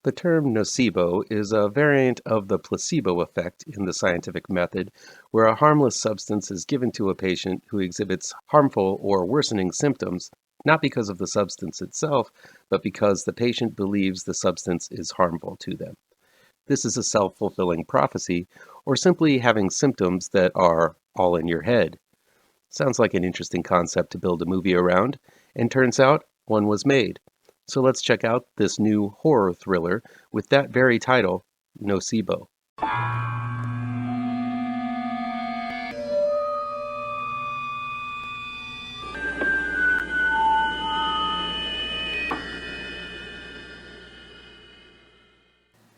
The term nocebo is a variant of the placebo effect in the scientific method, where a harmless substance is given to a patient who exhibits harmful or worsening symptoms, not because of the substance itself, but because the patient believes the substance is harmful to them. This is a self-fulfilling prophecy, or simply having symptoms that are all in your head. Sounds like an interesting concept to build a movie around, and turns out one was made. So let's check out this new horror thriller with that very title, Nocebo.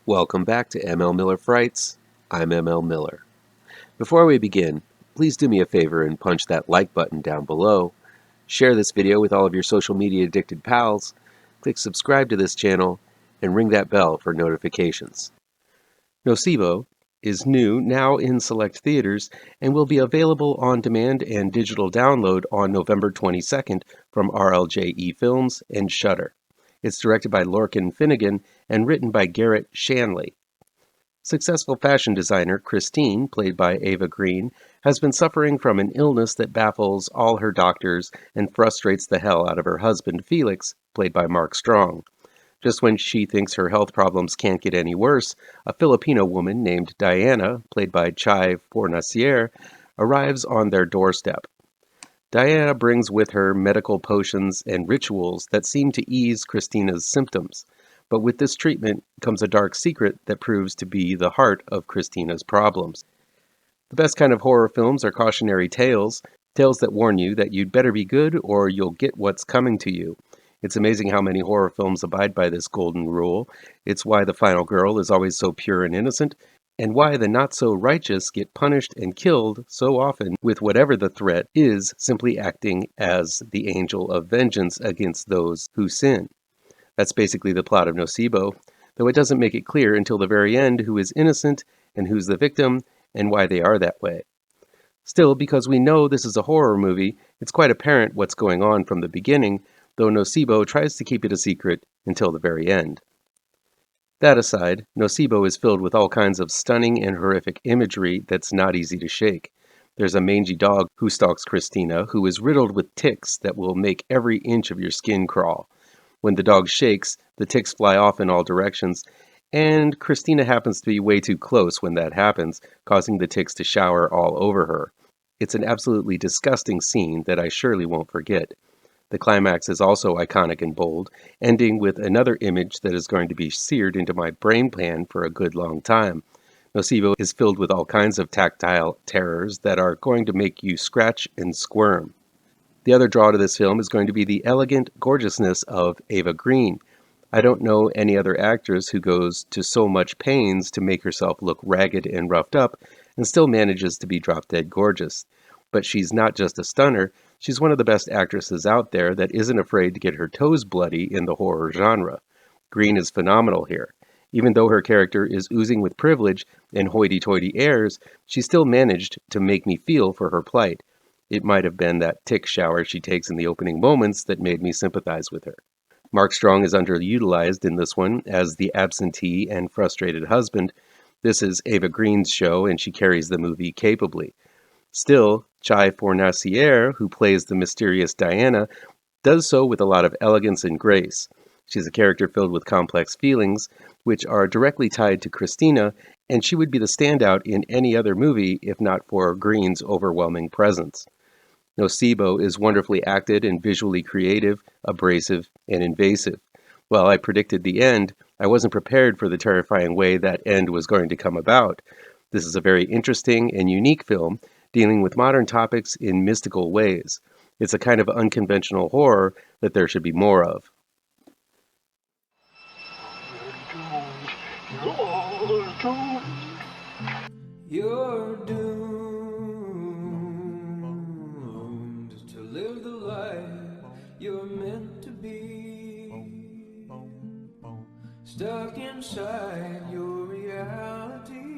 Welcome back to ML Miller Frights. I'm ML Miller. Before we begin, please do me a favor and punch that like button down below. Share this video with all of your social media addicted pals. Click subscribe to this channel and ring that bell for notifications. Nocebo is new now in select theaters and will be available on demand and digital download on November 22nd from RLJE Films and Shudder. It's directed by Lorcan Finnegan and written by Garret, Shanley. Successful fashion designer Christine, played by Ava Green, has been suffering from an illness that baffles all her doctors and frustrates the hell out of her husband Felix, played by Mark Strong. Just when she thinks her health problems can't get any worse, a Filipino woman named Diana, played by Chai Fornacier, arrives on their doorstep. Diana brings with her medical potions and rituals that seem to ease Christina's symptoms. But with this treatment comes a dark secret that proves to be the heart of Christina's problems. The best kind of horror films are cautionary tales, tales that warn you that you'd better be good or you'll get what's coming to you. It's amazing how many horror films abide by this golden rule. It's why the final girl is always so pure and innocent, and why the not-so-righteous get punished and killed so often with whatever the threat is, simply acting as the angel of vengeance against those who sin. That's basically the plot of Nocebo, though it doesn't make it clear until the very end who is innocent and who's the victim and why they are that way. Still, because we know this is a horror movie, it's quite apparent what's going on from the beginning, though Nocebo tries to keep it a secret until the very end. That aside, Nocebo is filled with all kinds of stunning and horrific imagery that's not easy to shake. There's a mangy dog who stalks Christina, who is riddled with ticks that will make every inch of your skin crawl. When the dog shakes, the ticks fly off in all directions, and Christina happens to be way too close when that happens, causing the ticks to shower all over her. It's an absolutely disgusting scene that I surely won't forget. The climax is also iconic and bold, ending with another image that is going to be seared into my brain pan for a good long time. Nocebo is filled with all kinds of tactile terrors that are going to make you scratch and squirm. The other draw to this film is going to be the elegant gorgeousness of Ava Green. I don't know any other actress who goes to so much pains to make herself look ragged and roughed up and still manages to be drop-dead gorgeous. But she's not just a stunner, she's one of the best actresses out there that isn't afraid to get her toes bloody in the horror genre. Green is phenomenal here. Even though her character is oozing with privilege and hoity-toity airs, she still managed to make me feel for her plight. It might have been that tick shower she takes in the opening moments that made me sympathize with her. Mark Strong is underutilized in this one as the absentee and frustrated husband. This is Ava Green's show, and she carries the movie capably. Still, Chai Fornacier, who plays the mysterious Diana, does so with a lot of elegance and grace. She's a character filled with complex feelings, which are directly tied to Christina, and she would be the standout in any other movie if not for Green's overwhelming presence. Nocebo is wonderfully acted and visually creative, abrasive, and invasive. While I predicted the end, I wasn't prepared for the terrifying way that end was going to come about. This is a very interesting and unique film, dealing with modern topics in mystical ways. It's a kind of unconventional horror that there should be more of. You're doomed to live the life you're meant to be, stuck inside your reality.